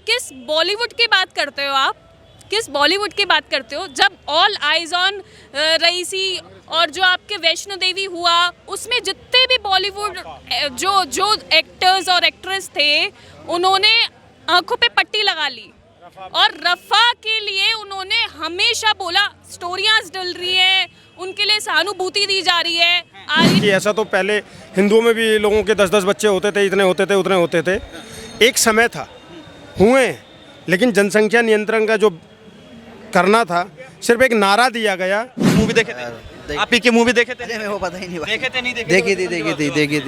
किस बॉलीवुड की बात करते हो आप? किस बॉलीवुड की बात करते हो? जब ऑल आइज ऑन रईसी और जो आपके वैष्णो देवी हुआ, उसमें जितने भी बॉलीवुड जो एक्टर्स और एक्ट्रेस थे, उन्होंने आंखों पे पट्टी लगा ली और रफ़ा के लिए उन्होंने हमेशा बोला स्टोरियाँ डल रही है, उनके लिए सहानुभूति दी जा रही है। कि ऐसा तो पहले हिंदुओं में भी लोगों के 10-10 बच्चे होते थे, इतने होते थे उतने होते थे, एक समय था, हुए, लेकिन जनसंख्या नियंत्रण का जो करना था सिर्फ एक नारा दिया गया। मूवी देखे थे आप ही की मूवी देखे थे? मेरे को पता ही नहीं भाई। देखे थे नहीं देखे? देखी थी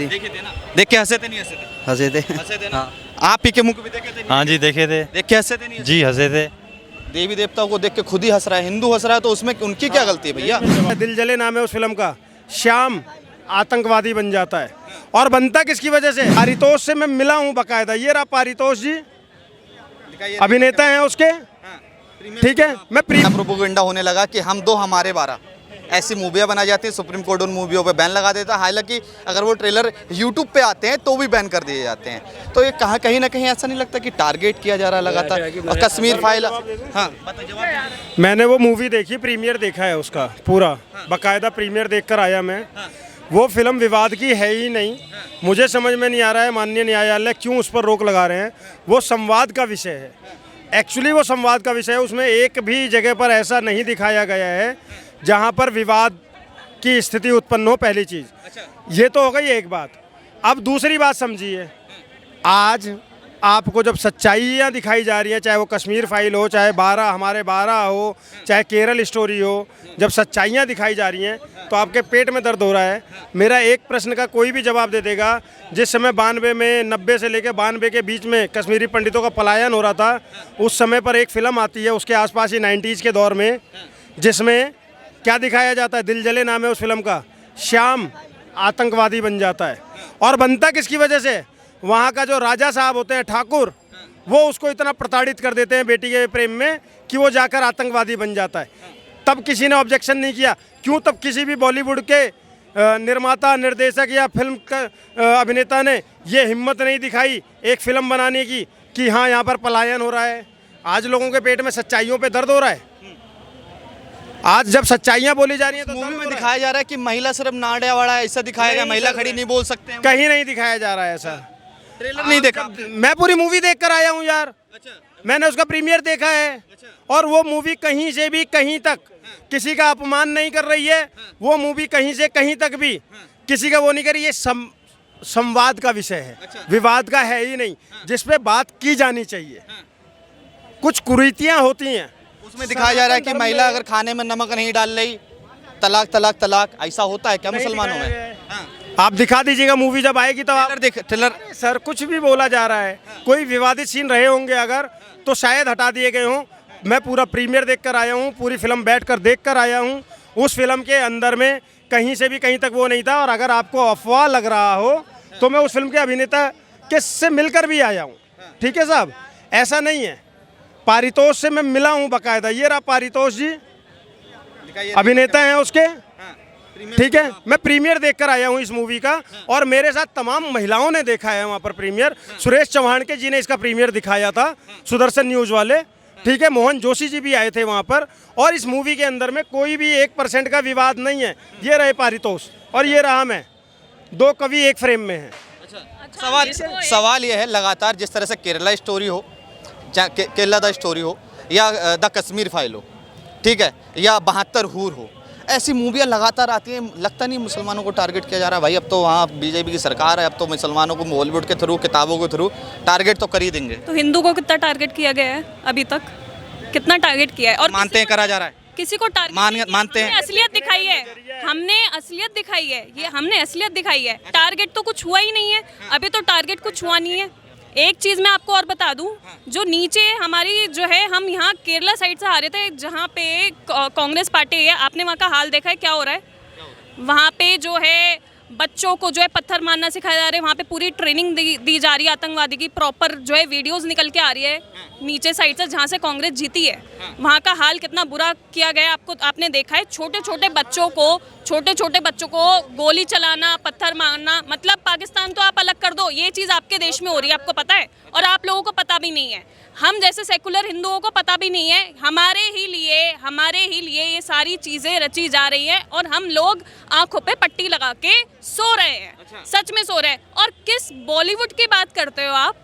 देखे थे ना? देख के हंसे थे नहीं हंसे थे? हंसे थे। हंसे थे ना? आप ही के मूवी देखे थे? हाँ जी देखे थे। देख के हंसे थे नहीं? जी हंसे थे। देवी देवताओं को देख के खुद ही हंस रहा है, हिंदू हंस रहा है, तो उसमें उनकी क्या गलती है भैया? दिल जले नाम है उस फिल्म का। श्याम आतंकवादी बन जाता है और बनता किसकी वजह से? पारितोष से मैं मिला हूँ बकायदा, ये रहा पारितोष जी, अभिनेता हैं उसके, ठीक है। मैं प्रोपेगेंडा होने लगा कि हम दो हमारे 12 ऐसी मूवियाँ बनाई जाती हैं, सुप्रीम कोर्ट उन मूवियों पे बैन लगा देता है। हालांकि अगर वो ट्रेलर यूट्यूब पे आते हैं तो भी बैन कर दिए जाते हैं। तो ये कहीं ना कहीं ऐसा नहीं लगता कि टारगेट किया जा रहा है लगातार? और कश्मीर फाइल, हाँ मैंने वो मूवी देखी, प्रीमियर देखा है उसका पूरा, बकायदा प्रीमियर देखकर आया मैं। वो फिल्म विवाद की है ही नहीं। मुझे समझ में नहीं आ रहा है माननीय न्यायालय क्यों उस पर रोक लगा रहे हैं। वो संवाद का विषय है, एक्चुअली वो संवाद का विषय है। उसमें एक भी जगह पर ऐसा नहीं दिखाया गया है जहां पर विवाद की स्थिति उत्पन्न हो, पहली चीज़। ये तो हो गई एक बात। अब दूसरी बात समझिए, आज आपको जब सच्चाइयाँ दिखाई जा रही हैं, चाहे वो कश्मीर फाइल हो, चाहे 12 हमारे 12 हो, चाहे केरल स्टोरी हो, जब सच्चाइयाँ दिखाई जा रही हैं तो आपके पेट में दर्द हो रहा है। मेरा एक प्रश्न का कोई भी जवाब दे देगा, जिस समय 92 में 90 से लेकर 92 के बीच में कश्मीरी पंडितों का पलायन हो रहा था, उस समय पर एक फ़िल्म आती है उसके आसपास ही 90s के दौर में, जिसमें क्या दिखाया जाता है? दिल जले नाम है उस फिल्म का। श्याम आतंकवादी बन जाता है और बनता किसकी वजह से? वहाँ का जो राजा साहब होते हैं, ठाकुर, वो उसको इतना प्रताड़ित कर देते हैं बेटी के प्रेम में कि वो जाकर आतंकवादी बन जाता है। तब किसी ने ऑब्जेक्शन नहीं किया। क्यों? तब किसी भी बॉलीवुड के निर्माता, निर्देशक या फिल्म का अभिनेता ने ये हिम्मत नहीं दिखाई एक फिल्म बनाने की कि हाँ यहाँ पर पलायन हो रहा है। आज लोगों के पेट में सच्चाइयों पे दर्द हो रहा है। आज जब सच्चाइयाँ बोली जा रही हैं तो मूवी में दिखाया जा रहा है कि महिला सिर्फ नाड़िया वाला है, ऐसा दिखाया गया, महिला खड़ी नहीं बोल सकते हैं। कहीं नहीं दिखाया जा रहा है ऐसा। ट्रेलर नहीं देखा? मैं पूरी मूवी देख कर आया हूँ यार। अच्छा, मैंने उसका प्रीमियर देखा है। अच्छा। और वो मूवी कहीं से भी कहीं तक किसी का अपमान नहीं कर रही है। वो मूवी कहीं से कहीं तक भी किसी का वो नहीं कर रही है। संवाद का विषय है, विवाद का है ही नहीं, जिसपे बात की जानी चाहिए। कुछ कुरीतियाँ होती हैं, उसमें दिखाया जा रहा है कि महिला अगर खाने में नमक नहीं डाल रही, तलाक तलाक तलाक, ऐसा होता है क्या मुसलमानों में? आप दिखा दीजिएगा मूवी जब आएगी तब आप देख ट्रेलर। सर कुछ भी बोला जा रहा है, कोई विवादित सीन रहे होंगे अगर तो शायद हटा दिए गए हों। मैं पूरा प्रीमियर देख कर आया हूँ, पूरी फिल्म बैठकर देख कर आया हूँ। उस फिल्म के अंदर में कहीं से भी कहीं तक वो नहीं था। और अगर आपको अफवाह लग रहा हो तो मैं उस फिल्म के अभिनेता के से मिलकर भी आया हूँ, ठीक है साहब, ऐसा नहीं है। पारितोष से मैं मिला हूँ बकायदा, ये रहा पारितोष जी, अभिनेता हैं उसके, ठीक है। मैं प्रीमियर देखकर आया हूँ इस मूवी का और मेरे साथ तमाम महिलाओं ने देखा है वहाँ पर प्रीमियर। सुरेश चौहान के जी ने इसका प्रीमियर दिखाया था, सुदर्शन न्यूज़ वाले, ठीक है। मोहन जोशी जी भी आए थे वहाँ पर। और इस मूवी के अंदर में कोई भी 1% का विवाद नहीं है। ये रहे पारितोष और ये रहा मैं, दो कवि एक फ्रेम में हैं। सवाल ये है, लगातार जिस तरह से केरला स्टोरी हो, केरला द स्टोरी हो, या द कश्मीर फाइल हो, ठीक है, या 72 हूर हो, ऐसी मूवियाँ लगातार आती हैं। लगता नहीं मुसलमानों को टारगेट किया जा रहा है? भाई अब तो वहाँ बीजेपी की सरकार है, अब तो मुसलमानों को बॉलीवुड के थ्रू, किताबों के थ्रू टारगेट तो कर ही देंगे। तो हिंदू को कितना टारगेट किया गया है अभी तक? कितना टारगेट किया है? और मानते हैं करा जा रहा है? किसी को मानते हैं? असलियत दिखाई है, हमने असलियत दिखाई है, ये हमने असलियत दिखाई है। टारगेट तो कुछ हुआ ही नहीं है अभी, तो टारगेट कुछ हुआ नहीं है। एक चीज़ मैं आपको और बता दूं, जो नीचे हमारी जो है, हम यहाँ केरला साइड से आ रहे थे जहाँ पे कांग्रेस पार्टी है, आपने वहाँ का हाल देखा है क्या हो रहा है? वहाँ पे जो है बच्चों को जो है पत्थर मारना सिखाया जा रहा है, वहाँ पे पूरी ट्रेनिंग दी जा रही है आतंकवादी की, प्रॉपर जो है वीडियोस निकल के आ रही है नीचे साइड से जहाँ से कांग्रेस जीती है, वहाँ का हाल कितना बुरा किया गया है आपने देखा है। छोटे छोटे बच्चों को गोली चलाना, पत्थर मारना, मतलब पाकिस्तान तो आप अलग कर दो, ये चीज़ आपके देश में हो रही है, आपको पता है, और आप लोगों को पता भी नहीं है। हम जैसे सेकुलर हिंदुओं को पता भी नहीं है, हमारे ही लिए ये सारी चीज़ें रची जा रही हैं और हम लोग आंखों पे पट्टी लगा के सो रहे हैं। अच्छा। सच में सो रहे हैं। और किस बॉलीवुड की बात करते हो आप,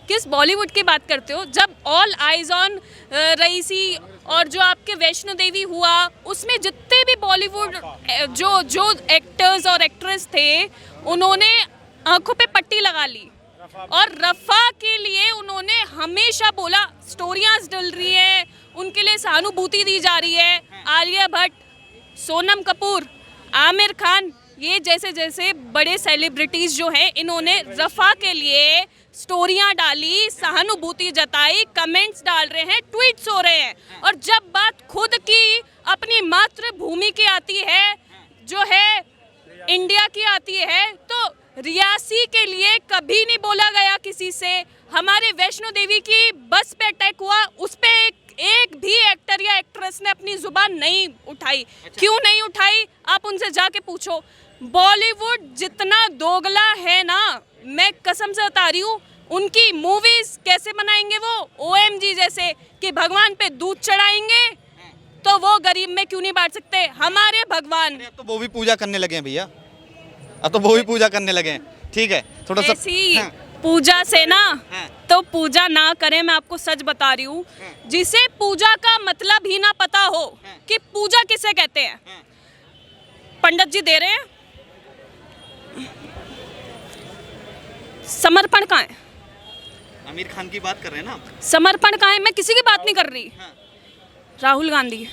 किस बॉलीवुड की बात करते हो, जब ऑल आइज ऑन रईसी और जो आपके वैष्णो देवी हुआ, उसमें जितने भी बॉलीवुड जो एक्टर्स और एक्ट्रेस थे उन्होंने आंखों पे पट्टी लगा ली और रफ़ा के लिए उन्होंने हमेशा बोला स्टोरियाँ डल रही है, उनके लिए सहानुभूति दी जा रही है। आलिया भट्ट, सोनम कपूर, आमिर खान, ये जैसे बड़े सेलिब्रिटीज़ जो हैं इन्होंने रफ़ा के लिए स्टोरियाँ डाली, सहानुभूति जताई, कमेंट्स डाल रहे हैं, ट्वीट्स हो रहे हैं। और जब बात खुद की अपनी मातृभूमि की आती है, जो है इंडिया की आती है, तो रियासी के लिए कभी नहीं बोला गया किसी से। हमारे वैष्णो देवी की बस पे अटैक हुआ, उस पे एक भी एक्टर या एक्ट्रेस ने अपनी जुबान नहीं उठाई। अच्छा। क्यों नहीं उठाई, आप उनसे जाके पूछो। बॉलीवुड जितना दोगला है ना, मैं कसम से बता रही हूँ, उनकी मूवीज कैसे बनाएंगे वो OMG जैसे कि भगवान पे दूध चढ़ाएंगे, तो वो गरीब में क्यों नहीं बांट सकते। हमारे भगवान तो वो भी पूजा करने लगे हैं भैया, अब तो वो भी पूजा करने लगे हैं। ठीक है, थोड़ा सा हाँ। पूजा से ना तो पूजा ना करें, मैं आपको सच बता रही हूँ। जिसे पूजा का मतलब ही ना पता हो कि पूजा किसे कहते हैं, पंडित जी दे रहे हैं, समर्पण कहाँ है? आमिर खान की बात कर रहे हैं ना, समर्पण कहाँ है? मैं किसी की बात नहीं कर रही। राहुल गांधी,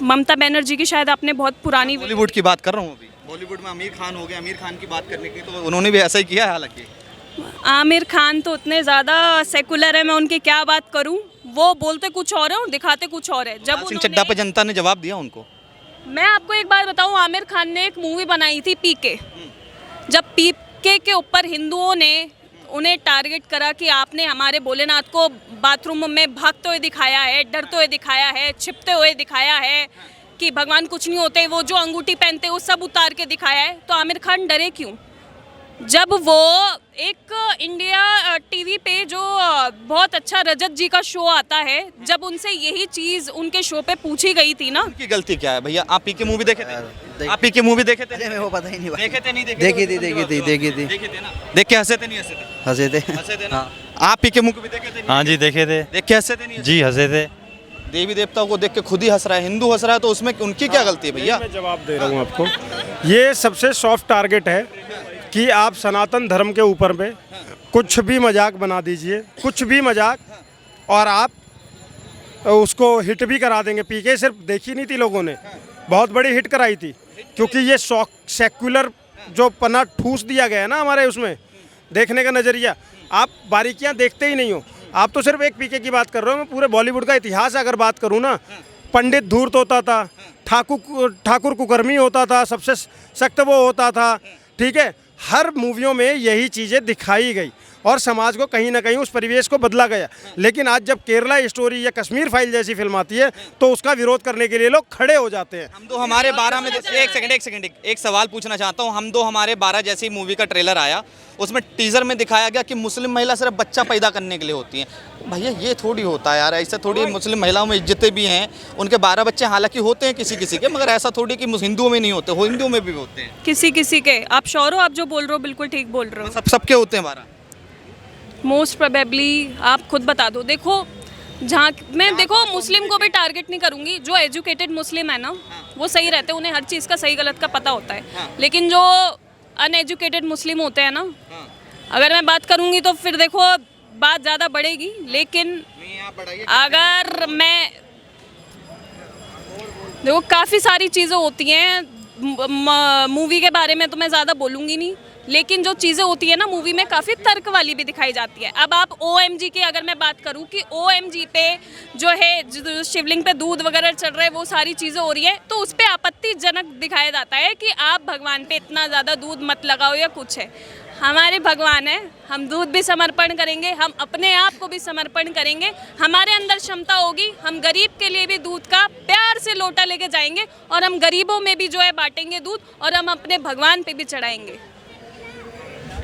ममता बनर्जी की शायद आपने बहुत पुरानी, बॉलीवुड की बात कर रहा हूँ अभी। बॉलीवुड में आमिर खान हो गए, आमिर खान की बात करने की तो उन्होंने भी ऐसा ही किया है। हालांकि आमिर खान तो उतने ज़्यादा सेकुलर है, मैं उनकी क्या बात करूं, वो बोलते कुछ और है और दिखाते कुछ और है। जब सिंह चड्ढा पे जनता ने जवाब दिया उनको। मैं आपको एक बात बताऊं, आमिर खान ने एक मूवी बनाई थी पीके, जब पीके के ऊपर हिंदुओं ने उन्हें टारगेट करा कि आपने हमारे भोलेनाथ को बाथरूम में भागते हुए दिखाया है, डरते हुए दिखाया है, छिपते हुए दिखाया है कि भगवान कुछ नहीं होते, वो जो अंगूठी पहनते वो सब उतार के दिखाया है, तो आमिर खान डरे क्यों? जब वो एक इंडिया टीवी पे जो बहुत अच्छा रजत जी का शो आता है, जब उनसे यही चीज़ उनके शो पे पूछी गई थी ना, उनकी गलती क्या है भैया? आप पीके मूवी देखे थे? आप पीके मूवी देखे थे? मेरे को पता ही नहीं भाई। देखे थे नहीं देखे? देखी थी देखे थे ना? देख के हंसे थे नहीं हंसे थे? हंसे थे। ना? आप पीके मूवी देखे थे? हाँ जी देखे थे। देख के हंसे थे नहीं? जी हंसे थे। देवी देवताओं को देख के खुद ही हंस रहा है, हिंदू हंस रहा है, तो उसमें उनकी क्या गलती है भैया? मैं जवाब दे रहा हूँ आपको। ये सबसे सॉफ्ट टारगेट है कि आप सनातन धर्म के ऊपर में कुछ भी मजाक बना दीजिए, कुछ भी मजाक, और आप उसको हिट भी करा देंगे। पीके सिर्फ देखी नहीं थी लोगों ने, बहुत बड़ी हिट कराई थी, क्योंकि ये सेक्युलर जो पना ठूस दिया गया है ना हमारे उसमें देखने का नज़रिया, आप बारीकियां देखते ही नहीं हो। आप तो सिर्फ एक पीके की बात कर रहे हो, मैं पूरे बॉलीवुड का इतिहास अगर बात करूँ ना, पंडित धूर्त होता था, ठाकुर कुकर्मी होता था, सबसे सख्त वो होता था, ठीक है। हर मूवियों में यही चीज़ें दिखाई गई और समाज को कहीं ना कहीं उस परिवेश को बदला गया। लेकिन आज जब केरला स्टोरी या कश्मीर फाइल जैसी फिल्म आती है तो उसका विरोध करने के लिए लोग खड़े हो जाते हैं। हम दो हमारे 12 में एक सवाल पूछना चाहता हूँ। हम दो हमारे 12 जैसी मूवी का ट्रेलर आया, उसमें टीजर में दिखाया गया कि मुस्लिम महिला सिर्फ बच्चा पैदा करने के लिए होती हैं। भैया ये थोड़ी होता है यार, ऐसा थोड़ी। मुस्लिम महिलाओं में इज्जतें भी हैं, उनके 12 बच्चे हालांकि होते हैं किसी किसी के, मगर ऐसा थोड़ी कि हिंदुओं में नहीं होते, हिंदुओं में भी होते हैं किसी किसी के। आप श्योर हो? आप जो बोल रहे हो बिल्कुल ठीक बोल रहे हो। सबके होते हैं 12? मोस्ट प्रोबेबली आप खुद बता दो। देखो जहाँ मैं देखो मुस्लिम को भी टारगेट नहीं करूँगी, जो एजुकेटेड मुस्लिम है ना वो सही रहते हैं, उन्हें हर चीज़ का सही गलत का पता होता है। लेकिन जो अनएजुकेटेड मुस्लिम होते हैं ना, अगर मैं बात करूँगी तो फिर देखो बात ज़्यादा बढ़ेगी। लेकिन अगर मैं देखो काफ़ी सारी चीज़ें होती हैं, मूवी के बारे में तो मैं ज़्यादा बोलूँगी नहीं, लेकिन जो चीज़ें होती है ना मूवी में काफ़ी तर्क वाली भी दिखाई जाती है। अब आप OMG की अगर मैं बात करूं कि OMG पे जो है जो शिवलिंग पे दूध वगैरह चढ़ रहे हैं वो सारी चीज़ें हो रही है, तो उस पर आपत्तिजनक दिखाया जाता है कि आप भगवान पे इतना ज़्यादा दूध मत लगाओ या कुछ है। हमारे भगवान है, हम दूध भी समर्पण करेंगे, हम अपने आप को भी समर्पण करेंगे, हमारे अंदर क्षमता होगी, हम गरीब के लिए भी दूध का प्यार से लोटा लेके जाएंगे और हम गरीबों में भी जो है बांटेंगे दूध और हम अपने भगवान पे भी चढ़ाएंगे।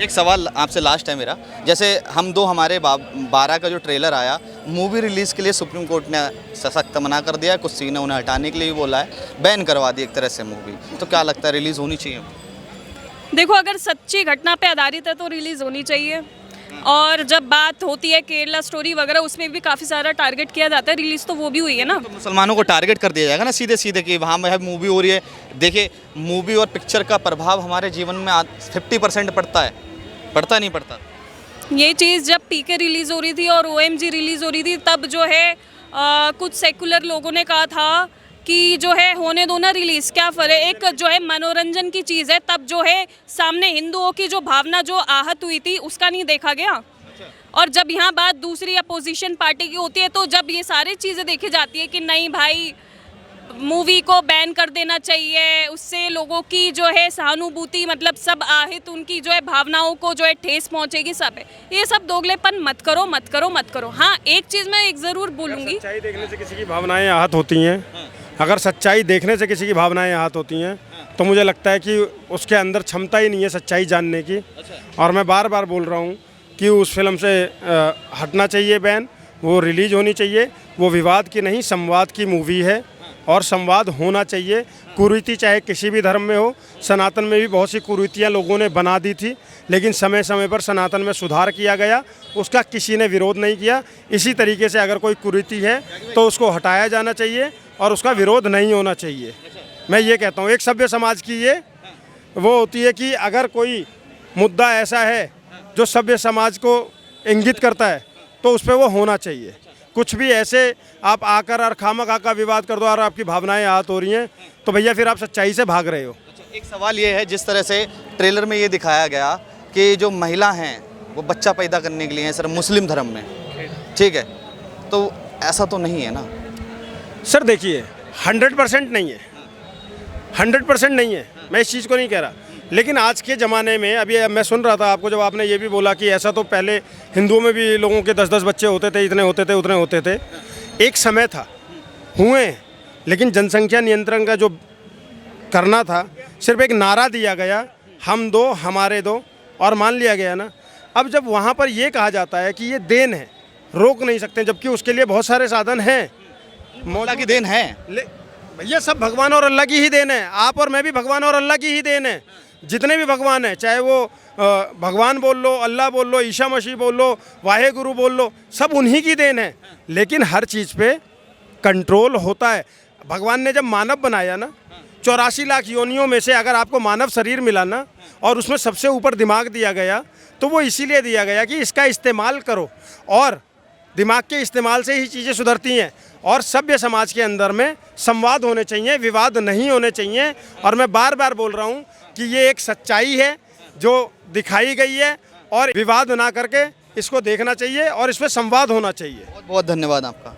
एक सवाल आपसे लास्ट है मेरा, जैसे हम दो हमारे 12 का जो ट्रेलर आया, मूवी रिलीज़ के लिए सुप्रीम कोर्ट ने सख्त मना कर दिया है, कुछ सीन उन्हें हटाने के लिए भी बोला है, बैन करवा दी एक तरह से मूवी, तो क्या लगता है रिलीज़ होनी चाहिए? देखो, अगर सच्ची घटना पे आधारित है तो रिलीज़ होनी चाहिए। और जब बात होती है केरला स्टोरी वगैरह, उसमें भी काफ़ी सारा टारगेट किया जाता है, रिलीज़ तो वो भी हुई है ना। तो मुसलमानों को टारगेट कर दिया जाएगा ना सीधे सीधे कि वहाँ में मूवी हो रही है। देखिए, मूवी और पिक्चर का प्रभाव हमारे जीवन में 50% पड़ता है, पड़ता नहीं पड़ता? ये चीज़ जब PK रिलीज़ हो रही थी और OMG रिलीज़ हो रही थी, तब जो है कुछ सेकुलर लोगों ने कहा था कि जो है होने दो ना रिलीज़, क्या फ़र्क है, एक जो है मनोरंजन की चीज़ है। तब जो है सामने हिंदुओं की जो भावना जो आहत हुई थी उसका नहीं देखा गया। और जब यहाँ बात दूसरी अपोजिशन पार्टी की होती है, तो जब ये सारी चीज़ें देखी जाती है कि नहीं भाई मूवी को बैन कर देना चाहिए, उससे लोगों की जो है सहानुभूति, मतलब सब आहत उनकी जो है भावनाओं को जो है ठेस पहुंचेगी, सब है। ये सब दोगलेपन मत करो, मत करो, मत करो। हाँ, एक चीज़ मैं एक ज़रूर बोलूँगी, सच्चाई देखने से किसी की भावनाएं आहत होती हैं, अगर सच्चाई देखने से किसी की भावनाएं आहत होती हैं तो मुझे लगता है कि उसके अंदर क्षमता ही नहीं है सच्चाई जानने की। और मैं बार बार बोल रहा हूँ कि उस फिल्म से हटना चाहिए बैन, वो रिलीज होनी चाहिए। वो विवाद की नहीं, संवाद की मूवी है और संवाद होना चाहिए। कुरीति चाहे किसी भी धर्म में हो, सनातन में भी बहुत सी कुरीतियाँ लोगों ने बना दी थी, लेकिन समय समय पर सनातन में सुधार किया गया, उसका किसी ने विरोध नहीं किया। इसी तरीके से अगर कोई कुरीति है तो उसको हटाया जाना चाहिए और उसका विरोध नहीं होना चाहिए। मैं ये कहता हूँ, एक सभ्य समाज की ये वो होती है कि अगर कोई मुद्दा ऐसा है जो सभ्य समाज को इंगित करता है तो उस पर वो होना चाहिए। कुछ भी ऐसे आप आकर और खामखा का विवाद कर दो और आपकी भावनाएं आहत हो रही हैं तो भैया फिर आप सच्चाई से भाग रहे हो। एक सवाल ये है, जिस तरह से ट्रेलर में ये दिखाया गया कि जो महिला हैं वो बच्चा पैदा करने के लिए हैं सिर्फ मुस्लिम धर्म में, ठीक है, तो ऐसा तो नहीं है ना? सर देखिए, 100% नहीं है, 100% नहीं है, मैं इस चीज़ को नहीं कह रहा। लेकिन आज के ज़माने में, अभी मैं सुन रहा था आपको जब आपने ये भी बोला कि ऐसा तो पहले हिंदुओं में भी लोगों के 10-10 बच्चे होते थे, इतने होते थे, उतने होते थे, एक समय था, हुए, लेकिन जनसंख्या नियंत्रण का जो करना था सिर्फ एक नारा दिया गया, हम दो हमारे दो, और मान लिया गया ना। अब जब वहाँ पर ये कहा जाता है कि ये देन है, रोक नहीं सकते, जबकि उसके लिए बहुत सारे साधन हैं। अल्लाह की देन है भैया, सब भगवान और अल्लाह की ही देन है। आप और मैं भी भगवान और अल्लाह की ही देन है। जितने भी भगवान हैं, चाहे वो भगवान बोल लो, अल्लाह बोल लो, ईशा मसीह बोल लो, वाहे गुरु बोल लो, सब उन्हीं की देन है। लेकिन हर चीज़ पे कंट्रोल होता है। भगवान ने जब मानव बनाया ना, 84 लाख योनियों में से अगर आपको मानव शरीर मिला ना और उसमें सबसे ऊपर दिमाग दिया गया, तो वो इसीलिए दिया गया कि इसका इस्तेमाल करो, और दिमाग के इस्तेमाल से ही चीज़ें सुधरती हैं। और सभ्य समाज के अंदर में संवाद होने चाहिए, विवाद नहीं होने चाहिए। और मैं बार बार बोल रहा हूँ कि ये एक सच्चाई है जो दिखाई गई है, और विवाद ना करके इसको देखना चाहिए और इस पर संवाद होना चाहिए। बहुत बहुत धन्यवाद आपका।